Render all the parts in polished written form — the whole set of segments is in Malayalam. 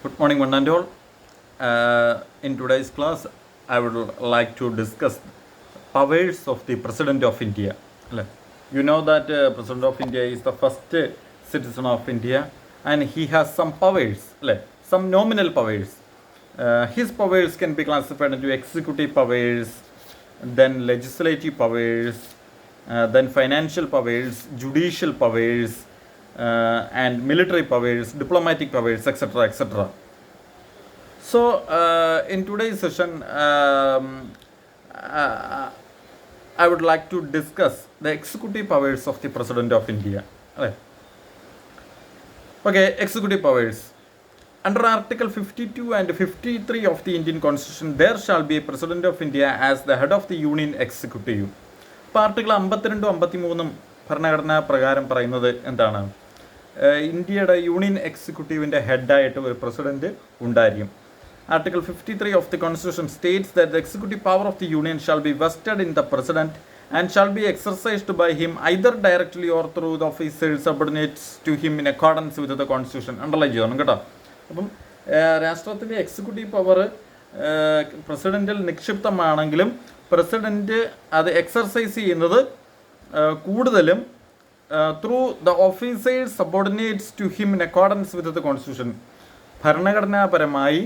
Good morning, one and all. In today's class, I would like to discuss powers of the President of India. You know that President of India is the first citizen of India, and he has some powers, some nominal powers. His powers can be classified into executive powers, then legislative powers, then financial powers, judicial powers, and military powers, diplomatic powers, etc., etc. So, in today's session, I would like to discuss the executive powers of the President of India. Okay, executive powers. Under Article 52 and 53 of the Indian Constitution, there shall be a President of India as the head of the Union Executive. ഇപ്പോൾ ആർട്ടിക്കിൾ 52 53 ഭരണഘടനാ പ്രകാരം പറയുന്നത് എന്താണ്? ഇന്ത്യയുടെ യൂണിയൻ എക്സിക്യൂട്ടീവിൻ്റെ ഹെഡായിട്ട് ഒരു പ്രസിഡന്റ് ഉണ്ടായിരിക്കും. Article 53 of the Constitution states that the executive power of the Union shall be vested in the President and shall be exercised by him either directly or through the officers subordinates to him in accordance with the Constitution. Underline ചെയ്യണം കേട്ടോ. അപ്പം രാഷ്ട്രത്തിൻ്റെ എക്സിക്യൂട്ടീവ് പവർ പ്രസിഡന്റിൽ നിക്ഷിപ്തമാണെങ്കിലും പ്രസിഡന്റ് അത് എക്സർസൈസ് ചെയ്യുന്നത് കൂടുതലും through the officers subordinates to him in accordance with the constitution. ഭരണഘടനാപരമായി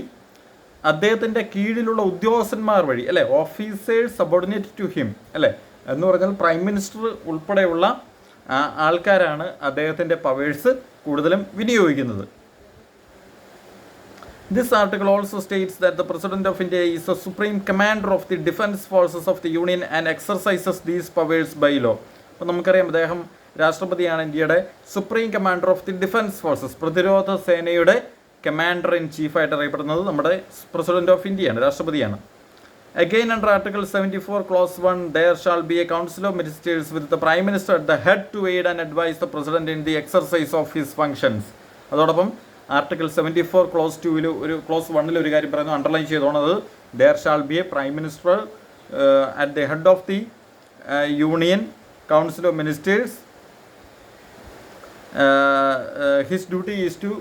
അദ്ദേഹത്തിൻ്റെ കീഴിലുള്ള ഉദ്യോഗസ്ഥന്മാർ വഴി, ഓഫീസേഴ്സ് സബോർഡിനേറ്റ് ടു ഹിം, എന്ന് പറഞ്ഞാൽ പ്രൈം മിനിസ്റ്റർ ഉൾപ്പെടെയുള്ള ആൾക്കാരാണ് അദ്ദേഹത്തിൻ്റെ പവേഴ്സ് കൂടുതലും വിനിയോഗിക്കുന്നത്. This article also states that the President of India is the supreme commander of the defense forces of the Union and exercises these powers by law. അപ്പോൾ നമുക്കറിയാം അദ്ദേഹം രാഷ്ട്രപതിയാണ് ഇന്ത്യയുടെ supreme commander of the defence forces, പ്രതിരോധ സേനയുടെ കമാൻഡർ ഇൻ ചീഫായിട്ട് അറിയപ്പെടുന്നത് നമ്മുടെ പ്രസിഡന്റ് ഓഫ് ഇന്ത്യയാണ്, രാഷ്ട്രപതിയാണ്. Again, under Article 74, Clause 1, there shall be a council of ministers with the Prime Minister at the head to aid and advise the President in the exercise of his functions. അതോടൊപ്പം ആർട്ടിക്കിൾ 74 ക്ലോസ് 2 ഒരു ക്ലോസ് 1 ഒരു കാര്യം പറയുന്നു, underline ചെയ്തോണത്, there shall be a Prime Minister at the head of the Union Council of Ministers. His duty is to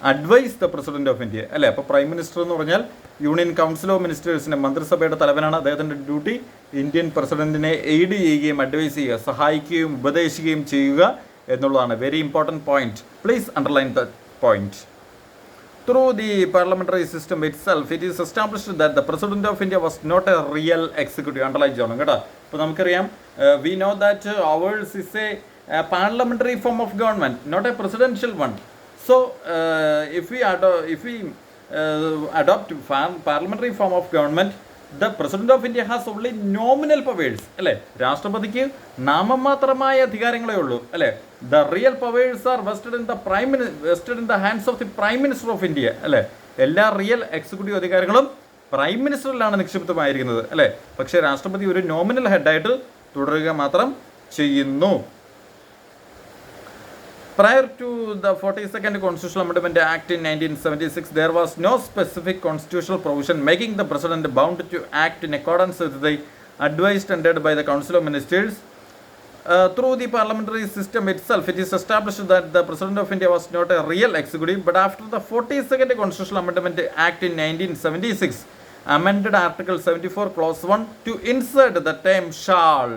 advise the president of India. അപ്പോൾ പ്രൈം മിനിസ്റ്റർ എന്ന് പറഞ്ഞാൽ യൂണിയൻ കൗൺസിൽ ഓഫ് മിനിസ്റ്റേഴ്സിൻ്റെ മന്ത്രിസഭയുടെ തലവനാണ്. അദ്ദേഹത്തിൻ്റെ ഡ്യൂട്ടി ഇന്ത്യൻ പ്രസിഡന്റിനെ എയ്ഡ് ചെയ്യുകയും അഡ്വൈസ് ചെയ്യുക, സഹായിക്കുകയും ഉപദേശിക്കുകയും ചെയ്യുക എന്നുള്ളതാണ്. Very important point. Please underline the point. Through the parliamentary system itself, it is established that the President of India was not a real executive. Underline ചെയ്യണം കേട്ടോ. ഇപ്പോൾ നമുക്കറിയാം, we know that ours is a parliamentary form of government, not a presidential one. So, if we adopt parliamentary form of government, the President of India has only nominal powers. രാഷ്ട്രപതിക്ക് നാമമാത്രമായ അധികാരങ്ങളേ ഉള്ളൂ. The real powers are vested in the hands of the Prime Minister of India. എല്ലാ റിയൽ എക്സിക്യൂട്ടീവ് അധികാരങ്ങളും പ്രൈം മിനിസ്റ്ററിലാണ് നിക്ഷിപ്തമായിരിക്കുന്നത്. പക്ഷേ രാഷ്ട്രപതി ഒരു നോമിനൽ ഹെഡായിട്ട് തുടരുക മാത്രം ചെയ്യുന്നു. Prior to the 42nd Constitutional Amendment Act in 1976, there was no specific constitutional provision making the President bound to act in accordance with the advice tendered by the Council of Ministers. Through the parliamentary system itself, it is established that the President of India was not a real executive, but after the 42nd Constitutional Amendment Act in 1976, amended Article 74, Clause 1 to insert the term shall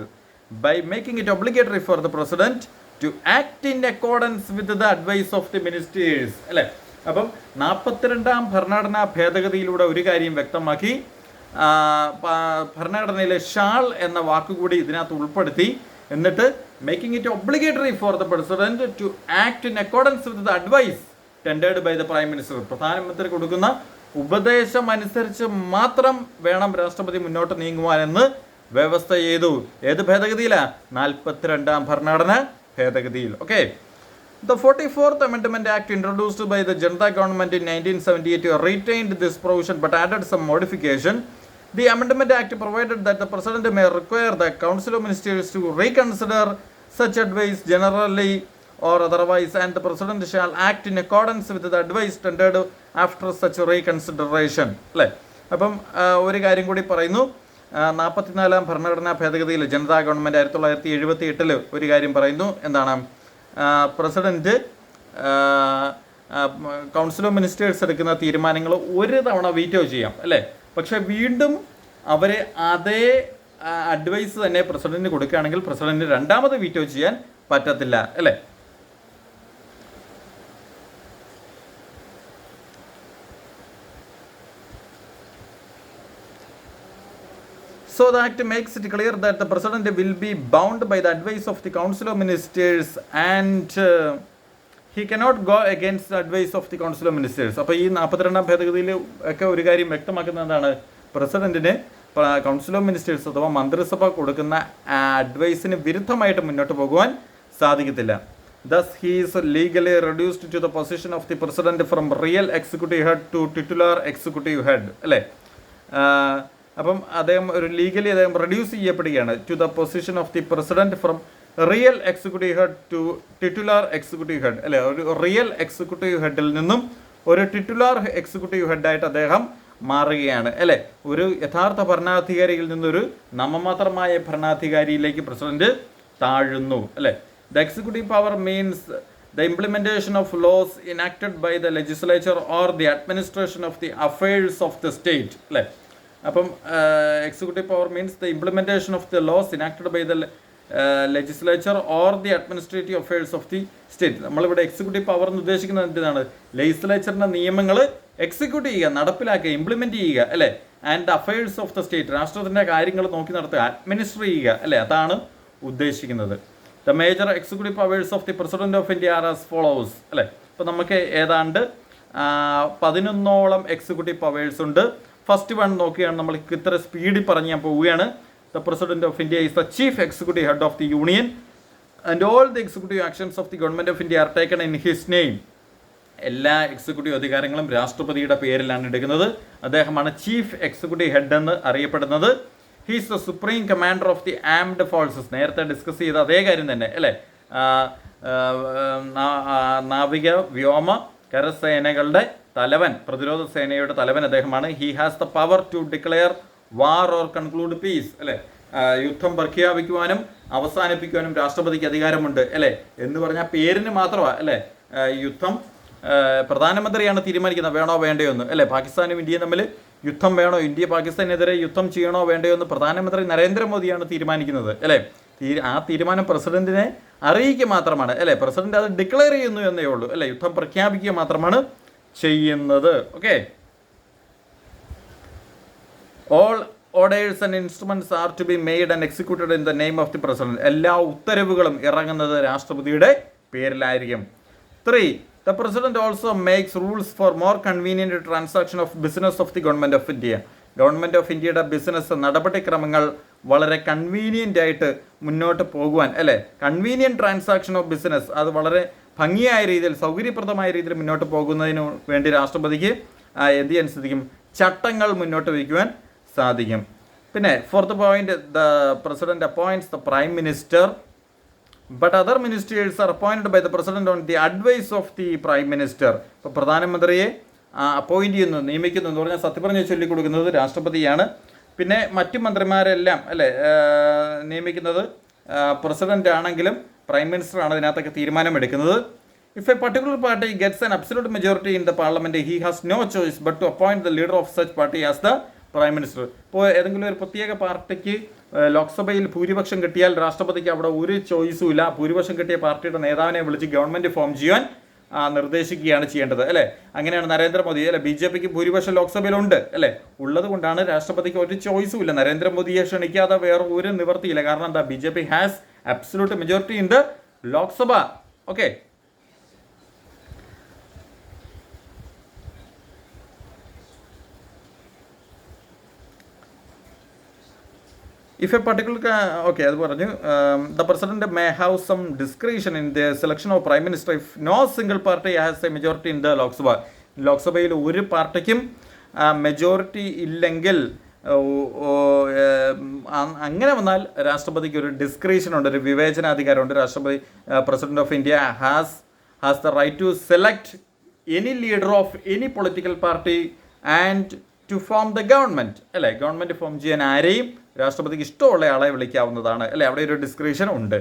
by making it obligatory for the President to act in accordance with the advice of the ministers. അപ്പം 42ാം ഭരണഘടനാ ഭേദഗതിയിലൂടെ ഒരു കാര്യം വ്യക്തമാക്കി, ഭരണഘടനയിലെ ഷാൾ എന്ന വാക്കുകൂടി ഇതിനകത്ത് ഉൾപ്പെടുത്തി. എന്നിട്ട് making it obligatory for the president to act in accordance with the advice tendered by the prime minister. പ്രധാനമന്ത്രി കൊടുക്കുന്ന ഉപദേശം അനുസരിച്ച് മാത്രം വേണം രാഷ്ട്രപതി മുന്നോട്ട് നീങ്ങുവാനെന്ന് വ്യവസ്ഥ ചെയ്തു. ഏത് ഭേദഗതിയിലാണ്? 42ാം ഭരണഘടന ഭേദഗതിയിൽ. Okay. The 44th Amendment Act introduced by the Janata government in 1978 retained this provision but added some modification. The Amendment Act provided that the President may require the Council of Ministers to reconsider such advice generally or otherwise, and the President shall act in accordance with the advice tendered after such reconsideration. അപ്പം ഒരു കാര്യം കൂടി പറയുന്നു. 44ാം ഭരണഘടനാ ഭേദഗതിയിൽ ജനതാ ഗവൺമെൻറ് 1978 ഒരു കാര്യം പറയുന്നു. എന്താണ്? പ്രസിഡന്റ് കൗൺസിൽ ഓഫ് മിനിസ്റ്റേഴ്സ് എടുക്കുന്ന തീരുമാനങ്ങൾ ഒരു തവണ വീറ്റോ ചെയ്യാം അല്ലേ, പക്ഷേ വീണ്ടും അവർ അതേ അഡ്വൈസ് തന്നെ പ്രസിഡന്റിന് കൊടുക്കുകയാണെങ്കിൽ പ്രസിഡന്റിന് രണ്ടാമത് വീറ്റോ ചെയ്യാൻ പറ്റത്തില്ല അല്ലേ. So the act makes it clear that the president will be bound by the advice of the council of ministers and he cannot go against the advice of the council of ministers. അപ്പോൾ ഈ 42-ാം ഭേദഗതിയിൽ ഒക്കെ ഒരു കാര്യം വ്യക്തമാക്കുന്നത് എന്താണ്, പ്രസിഡന്റിന് കൗൺസിൽ ഓഫ് മിനിസ്റ്റേഴ്സ് അഥവാ മന്ത്രിസഭ കൊടുക്കുന്ന അഡ്വൈസിന് വിരുദ്ധമായിട്ട് മുന്നോട്ട് പോകുവാൻ സാധിക്കത്തില്ല. Thus he is legally reduced to the position of the president from real executive head to titular executive head അല്ലേ. അപ്പം അദ്ദേഹം ഒരു ലീഗലി അദ്ദേഹം റെഡ്യൂസ് ചെയ്യപ്പെടുകയാണ് to the position of the president from real executive head to titular executive head അല്ലെ. ഒരു റിയൽ എക്സിക്യൂട്ടീവ് ഹെഡിൽ നിന്നും ഒരു ടിറ്റുലാർ എക്സിക്യൂട്ടീവ് ഹെഡായിട്ട് അദ്ദേഹം മാറുകയാണ് അല്ലേ. ഒരു യഥാർത്ഥ ഭരണാധികാരിയിൽ നിന്നൊരു നാമമാത്രമായ ഭരണാധികാരിയിലേക്ക് പ്രസിഡന്റ് താഴുന്നു അല്ലേ. The executive power means the implementation of laws enacted by the legislature or the administration of the affairs of the state അല്ലേ. അപ്പം executive power means the implementation of the laws enacted by the legislature or the administrative affairs of the state. നമ്മളിവിടെ എക്സിക്യൂട്ടീവ് പവർ എന്ന് ഉദ്ദേശിക്കുന്നത് എന്താണ്, ലെജിസ്ലേച്ചറിൻ്റെ നിയമങ്ങൾ എക്സിക്യൂട്ട് ചെയ്യുക, നടപ്പിലാക്കുക, ഇംപ്ലിമെൻറ്റ് ചെയ്യുക അല്ലേ. And the affairs of the state, രാഷ്ട്രത്തിൻ്റെ കാര്യങ്ങൾ നോക്കി നടത്തുക, അഡ്മിനിസ്റ്റർ ചെയ്യുക അല്ലേ, അതാണ് ഉദ്ദേശിക്കുന്നത്. The major executive powers of the president of India are as follows അല്ലേ. ഇപ്പോൾ നമുക്ക് ഏതാണ്ട് 11ഓളം എക്സിക്യൂട്ടീവ് പവേഴ്സ് ഉണ്ട്. ഫസ്റ്റ് വൺ നോക്കിയാണ്, നമ്മൾ ഇത്ര സ്പീഡിൽ പറഞ്ഞ് ഞാൻ പോവുകയാണ്. The president of India is the chief executive head of the union and all the executive actions of the government of India are taken in his name. എല്ലാ എക്സിക്യൂട്ടീവ് അധികാരങ്ങളും രാഷ്ട്രപതിയുടെ പേരിലാണ് എടുക്കുന്നത്. അദ്ദേഹമാണ് ചീഫ് എക്സിക്യൂട്ടീവ് ഹെഡ് എന്ന് അറിയപ്പെടുന്നത്. He is the supreme commander of the armed forces. നേരത്തെ ഡിസ്കസ് ചെയ്ത അതേ കാര്യം തന്നെ അല്ലേ. നാവിക, വ്യോമ, കരസേനകളുടെ തലവൻ, പ്രതിരോധ സേനയുടെ തലവൻ അദ്ദേഹമാണ്. He has the power to declare war or conclude peace അല്ലേ. യുദ്ധം പ്രഖ്യാപിക്കുവാനും അവസാനിപ്പിക്കുവാനും രാഷ്ട്രപതിക്ക് അധികാരമുണ്ട് അല്ലേ. എന്ന് പറഞ്ഞാൽ പേരിന് മാത്രമാണ് അല്ലേ. യുദ്ധം പ്രധാനമന്ത്രിയാണ് തീരുമാനിക്കുന്നത് വേണോ വേണ്ടയോ എന്ന് അല്ലേ. പാകിസ്ഥാനും ഇന്ത്യയും തമ്മിൽ യുദ്ധം വേണോ, ഇന്ത്യ പാകിസ്ഥാനെതിരെ യുദ്ധം ചെയ്യണോ വേണ്ടയോ എന്ന് പ്രധാനമന്ത്രി നരേന്ദ്രമോദിയാണ് തീരുമാനിക്കുന്നത് അല്ലേ. ആ തീരുമാനം പ്രസിഡന്റിനെ അറിയിക്കുക മാത്രമാണ് അല്ലേ. പ്രസിഡന്റ് അത് ഡിക്ലെയർ ചെയ്യുന്നു എന്നേ ഉള്ളൂ അല്ലേ. യുദ്ധം പ്രഖ്യാപിക്കുക മാത്രമാണ് ചെയ്യുന്നത്. Okay. All orders and instruments are to be made and executed in the name of the president. എല്ലാ ഉത്തരവുകളും ഇറങ്ങുന്നത് രാഷ്ട്രപതിയുടെ പേരിലായിരിക്കും. 3. The president also makes rules for more convenient transaction of business of the government of India. Government of ഇന്ത്യയുടെ ബിസിനസ് നടപടിക്രമങ്ങൾ വളരെ കൺവീനിയൻ്റ് ആയിട്ട് മുന്നോട്ട് പോകുവാൻ അല്ലേ. കൺവീനിയൻറ്റ് ട്രാൻസാക്ഷൻ ഓഫ് ബിസിനസ്, അത് വളരെ ഭംഗിയായ രീതിയിൽ സൗകര്യപ്രദമായ രീതിയിൽ മുന്നോട്ട് പോകുന്നതിന് വേണ്ടി രാഷ്ട്രപതിക്ക് എന്ത് ചെയ്യാൻ സാധിക്കും, ചട്ടങ്ങൾ മുന്നോട്ട് വയ്ക്കുവാൻ സാധിക്കും. പിന്നെ 4th point, the president appoints the prime minister but other ministers are appointed by the president on the advice of the prime minister. ഇപ്പോൾ പ്രധാനമന്ത്രിയെ അപ്പോയിൻറ്റ് ചെയ്യുന്നു, നിയമിക്കുന്നു എന്ന് പറഞ്ഞാൽ സത്യപ്രതിജ്ഞ ചൊല്ലിക്കൊടുക്കുന്നത് രാഷ്ട്രപതിയാണ്. പിന്നെ മറ്റു മന്ത്രിമാരെല്ലാം അല്ലേ നിയമിക്കുന്നത് പ്രസിഡന്റ് ആണെങ്കിലും പ്രൈം മിനിസ്റ്റർ ആണ് ഇതിനകത്തൊക്കെ തീരുമാനമെടുക്കുന്നത്. If a particular party gets an absolute majority in the parliament he has no choice but to appoint the leader of such party as the prime minister. ഇപ്പോൾ ഏതെങ്കിലും ഒരു പ്രത്യേക പാർട്ടിക്ക് ലോക്സഭയിൽ ഭൂരിപക്ഷം കിട്ടിയാൽ രാഷ്ട്രപതിക്ക് അവിടെ ഒരു ചോയ്സും ഇല്ല. ഭൂരിപക്ഷം കിട്ടിയ പാർട്ടിയുടെ നേതാവിനെ വിളിച്ച് ഗവൺമെൻറ് ഫോം ചെയ്യാൻ നിർദ്ദേശിക്കുകയാണ് ചെയ്യേണ്ടത് അല്ലേ. അങ്ങനെയാണ് നരേന്ദ്രമോദി അല്ലെ. BJPക്ക് ഭൂരിപക്ഷം ലോക്സഭയിലുണ്ട് അല്ലേ. ഉള്ളത് കൊണ്ടാണ് രാഷ്ട്രപതിക്ക് ഒരു ചോയ്സും ഇല്ല. നരേന്ദ്രമോദിയെ ക്ഷണിക്കാതെ വേറെ ഒരു നിവർത്തിയില്ല. കാരണം എന്താ, BJP has absolute majority in the Lok Sabha. Okay. If a particular, okay, അത് പറഞ്ഞു. The president may have some discretion in the selection of prime minister if no single party has a majority in the Lok Sabha. ലോക്സഭയിൽ ഒരു പാർട്ടിക്കും മെജോറിറ്റി ഇല്ലെങ്കിൽ അങ്ങനെ വന്നാൽ രാഷ്ട്രപതിക്ക് ഒരു ഡിസ്ക്രിഷൻ ഉണ്ട്, ഒരു വിവേചനാധികാരമുണ്ട്. രാഷ്ട്രപതി president of India has the right to select any leader of any political party and to form the government അല്ലേ. ഗവൺമെൻറ് ഫോം ചെയ്യാൻ ആരെയും രാഷ്ട്രപതിക്ക് ഇഷ്ടമുള്ള ആളെ വിളിക്കാവുന്നതാണ് അല്ലേ. അവിടെ ഒരു ഡിസ്ക്രിഷൻ ഉണ്ട്.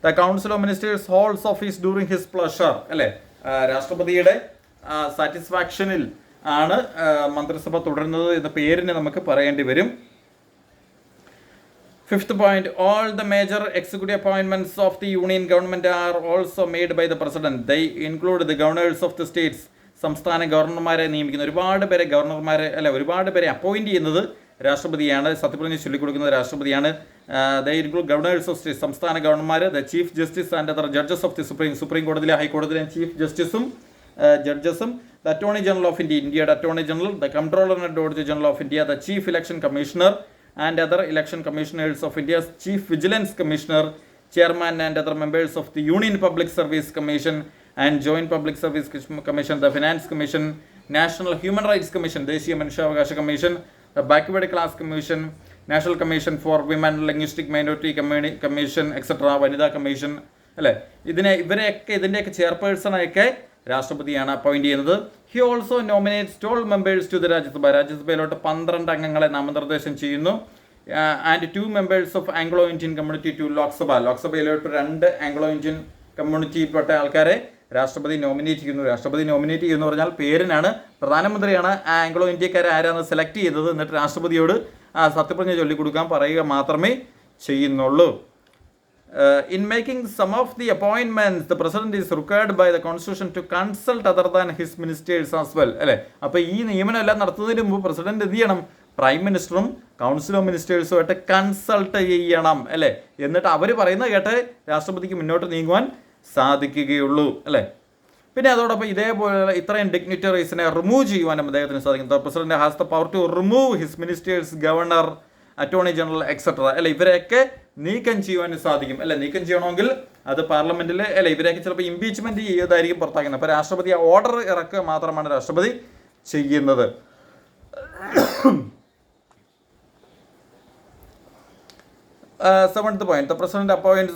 The council of ministers holds office during his pleasure അല്ലേ. രാഷ്ട്രപതിയുടെ സാറ്റിസ്ഫാക്ഷനിൽ ആണ് മന്ത്രിസഭ തുടരുന്നത് എന്ന പേരിന് നമുക്ക് പറയേണ്ടി വരും. Fifth point, all the major executive appointments of the union government are also made by the president. They include the governors of the states. സംസ്ഥാന ഗവർണർമാരെ നിയമിക്കുന്ന ഒരുപാട് പേരെ അപ്പോയിന്റ് ചെയ്യുന്നത് രാഷ്ട്രപതിയാണ്. സത്യപ്രതിജ്ഞ ചൊല്ലിക്കൊടുക്കുന്നത് രാഷ്ട്രപതിയാണ്. They include governors of states, സംസ്ഥാന ഗവർണർമാർ, the chief justice and other judges of the supreme കോടതിയിലെ ഹൈക്കോടതിയിലെ ചീഫ് ജസ്റ്റിസും ജഡ്ജസും, the attorney general of India, ഇന്ത്യയുടെ attorney general, the comptroller and auditor general of India, the chief election commissioner and other election commissioners of India's Chief Vigilance Commissioner, Chairman and other members of the Union Public Service Commission and Joint Public Service Commission, the Finance Commission, National Human Rights Commission, ദേശീയ മനുഷ്യാവകാശ commission, the Backward Class Commission, National Commission for Women, Linguistic Minority Commission, etc., വനിതാ കമ്മീഷൻ അല്ലേ. ഇതിൻ്റെയൊക്കെ ചെയർപേഴ്സണൊക്കെ രാഷ്ട്രപതിയാണ് അപ്പോയിന്റ് ചെയ്യുന്നത്. He also nominates 12 members to the രാജ്യസഭയിലോട്ട് 12 അംഗങ്ങളെ നാമനിർദ്ദേശം ചെയ്യുന്നു. And 2 members of Anglo Indian community to ലോക്സഭയിലോട്ട് 2 ആംഗ്ലോ ഇന്ത്യൻ കമ്മ്യൂണിറ്റിയിൽപ്പെട്ട ആൾക്കാരെ രാഷ്ട്രപതി നോമിനേറ്റ് ചെയ്യുന്നു. രാഷ്ട്രപതി നോമിനേറ്റ് ചെയ്യുന്നു പറഞ്ഞാൽ പേരിനാണ്. പ്രധാനമന്ത്രിയാണ് ആ ആംഗ്ലോ ഇന്ത്യക്കാരെ ആരാണ് സെലക്ട് ചെയ്തത്, എന്നിട്ട് രാഷ്ട്രപതിയോട് സത്യപ്രതിജ്ഞ ചൊല്ലിക്കൊടുക്കാൻ പറയുക മാത്രമേ ചെയ്യുന്നുള്ളൂ. In making some of the appointments, the president is required by the constitution to consult other than his ministers as well. അല്ലേ, അപ്പോൾ ഈ നിയമനം എല്ലാം നടത്തുന്നതിന് മുമ്പ് പ്രസിഡന്റ് എന്ത് ചെയ്യണം? പ്രൈം മിനിസ്റ്ററും കൗൺസിൽ ഓഫ് മിനിസ്റ്റേഴ്സുമായിട്ട് കൺസൾട്ട് ചെയ്യണം അല്ലേ. എന്നിട്ട് അവർ പറയുന്നത് കേട്ട് രാഷ്ട്രപതിക്ക് മുന്നോട്ട് നീങ്ങുവാൻ സാധിക്കുകയുള്ളൂ അല്ലേ. പിന്നെ അതോടൊപ്പം ഇതേപോലെ ഇത്രയും ഡിഗ്നിറ്ററീസിനെ റിമൂവ് ചെയ്യുവാനും അദ്ദേഹത്തിന് സാധിക്കും. The president has the power to remove his ministers, governor, attorney general etcetera അല്ലെ. ഇവരെയൊക്കെ നീക്കം ചെയ്യുവാൻ സാധിക്കും അല്ലെ. നീക്കം ചെയ്യണമെങ്കിൽ അത് പാർലമെന്റിൽ അല്ലെ. ഇവരെയൊക്കെ ചിലപ്പോൾ ഇംപീച്ച്മെന്റ് ചെയ്തായിരിക്കും പുറത്താക്കുന്നത്. അപ്പോൾ രാഷ്ട്രപതി ആ ഓർഡർ ഇറക്കുക മാത്രമാണ് രാഷ്ട്രപതി ചെയ്യുന്നത്. Seventh point, the president appoints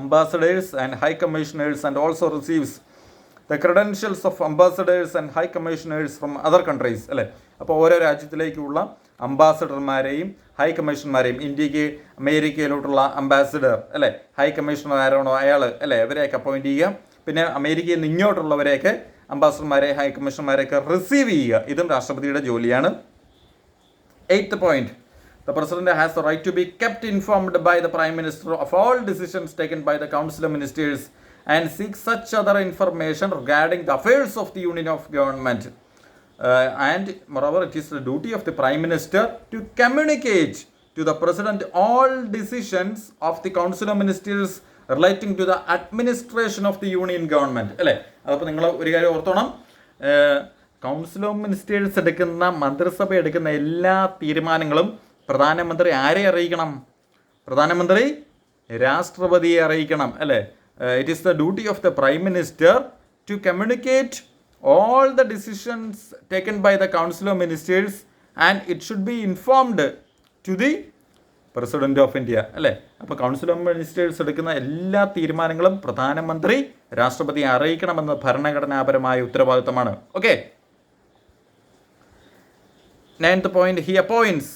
ambassadors and high commissioners and also receives the credentials of ambassadors and high commissioners from other countries അല്ലേ. അപ്പോൾ ഓരോ രാജ്യത്തിലേക്കുള്ള അംബാസഡർമാരെയും ഹൈ കമ്മീഷണർമാരെയും, ഇന്ത്യക്ക് അമേരിക്കയിലോട്ടുള്ള അംബാസിഡർ അല്ലേ, ഹൈ കമ്മീഷണർ ആരാണോ അയാൾ അല്ലേ, അവരെയൊക്കെ അപ്പോയിന്റ് ചെയ്യുക. പിന്നെ അമേരിക്കയിൽ നിന്ന് ഇങ്ങോട്ടുള്ളവരെയൊക്കെ അംബാസഡർമാരെ ഹൈ കമ്മീഷണർമാരെയൊക്കെ റിസീവ് ചെയ്യുക. ഇതും രാഷ്ട്രപതിയുടെ ജോലിയാണ്. 8th point, the president has the right to be kept informed by the prime minister of all decisions taken by the council of ministers and seek such other information regarding the affairs of the union of government. And moreover, it is the duty of the prime minister to communicate to the president all decisions of the council of ministers relating to the administration of the union government അല്ലേ. അതപ്പോൾ നിങ്ങൾ ഒരു കാര്യം ഓർത്തോണം, കൗൺസിൽ ഓഫ് മിനിസ്റ്റേഴ്സ് എടുക്കുന്ന, മന്ത്രിസഭ എടുക്കുന്ന എല്ലാ തീരുമാനങ്ങളും പ്രധാനമന്ത്രി ആരെ അറിയിക്കണം? പ്രധാനമന്ത്രി രാഷ്ട്രപതിയെ അറിയിക്കണം അല്ലേ. It is the duty of the prime minister to communicate all the decisions taken by the council of ministers and it should be informed to the president of India അല്ലേ. അപ്പോൾ കൗൺസിൽ ഓഫ് മിനിസ്റ്റേഴ്സ് എടുക്കുന്ന എല്ലാ തീരുമാനങ്ങളും പ്രധാനമന്ത്രി രാഷ്ട്രപതിയെ അറിയിക്കണമെന്ന് ഭരണഘടനാപരമായ ഉത്തരവാദിത്തമാണ്. Okay. 9th point, he appoints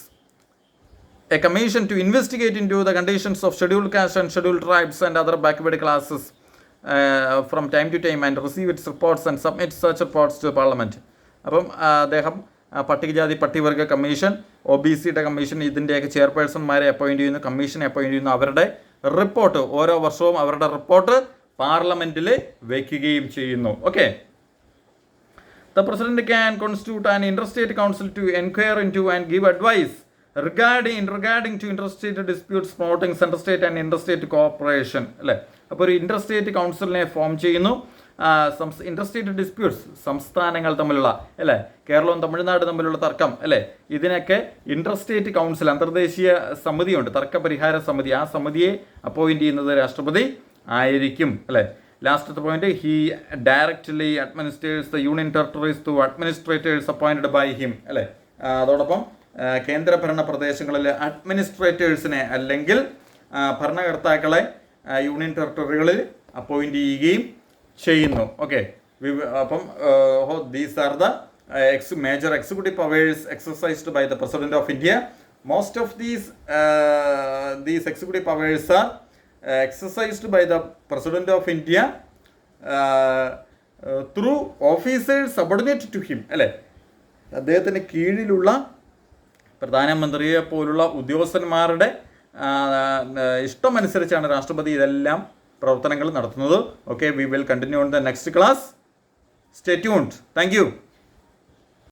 a commission to investigate into the conditions of scheduled caste and scheduled tribes and other backward classes from time to time and receive its reports and submit such reports to parliament. അപ്പം അദ്ദേഹം പട്ടികജാതി പട്ടികവർഗ കമ്മീഷൻ, OBCയുടെ കമ്മീഷൻ, ഇതിൻ്റെയൊക്കെ ചെയർപേഴ്സൺമാരെ അപ്പോയിന്റ് ചെയ്യുന്നു, കമ്മീഷനെ അപ്പോയിന്റ് ചെയ്യുന്നു. അവരുടെ റിപ്പോർട്ട് ഓരോ വർഷവും അവരുടെ റിപ്പോർട്ട് പാർലമെന്റിൽ വയ്ക്കുകയും ചെയ്യുന്നു. Okay. The president can constitute an interstate council to inquire into and give advice regarding to interstate disputes promoting interstate and interstate cooperation അല്ലേ. അപ്പോൾ ഒരു ഇൻ്റർസ്റ്റേറ്റ് കൗൺസിലിനെ ഫോം ചെയ്യുന്നു. ഇൻ്റർസ്റ്റേറ്റ് ഡിസ്പ്യൂട്ട്സ്, സംസ്ഥാനങ്ങൾ തമ്മിലുള്ള അല്ലേ, കേരളവും തമിഴ്നാട് തമ്മിലുള്ള തർക്കം അല്ലേ, ഇതിനൊക്കെ ഇൻ്റർസ്റ്റേറ്റ് കൗൺസിൽ, അന്തർദേശീയ സമിതിയുണ്ട്, തർക്ക പരിഹാര സമിതി. ആ സമിതിയെ അപ്പോയിന്റ് ചെയ്യുന്നത് രാഷ്ട്രപതി ആയിരിക്കും അല്ലേ. ലാസ്റ്റത്തെ point, he directly administers the union territories to administrators appointed by him അല്ലേ. അതോടൊപ്പം കേന്ദ്രഭരണ പ്രദേശങ്ങളിലെ അഡ്മിനിസ്ട്രേറ്റേഴ്സിനെ അല്ലെങ്കിൽ ഭരണകർത്താക്കളെ യൂണിയൻ ടെറിട്ടറികളിൽ അപ്പോയിന്റ് ചെയ്യുകയും ചെയ്യുന്നു. ഓക്കെ. അപ്പം these are the major executive powers exercised by the President of India. Most of these executive powers are exercised by the President of India through officers subordinate to him, അല്ലേ? അദ്ദേഹത്തിന് കീഴിലുള്ള പ്രധാനമന്ത്രിയെ പോലുള്ള ഉദ്യോഗസ്ഥന്മാരുടെ ഇഷ്ടമനുസരിച്ചാണ് രാഷ്ട്രപതി ഇതെല്ലാം പ്രവർത്തനങ്ങൾ നടത്തുന്നത്. Okay, we will continue on the next class. Stay tuned. Thank you.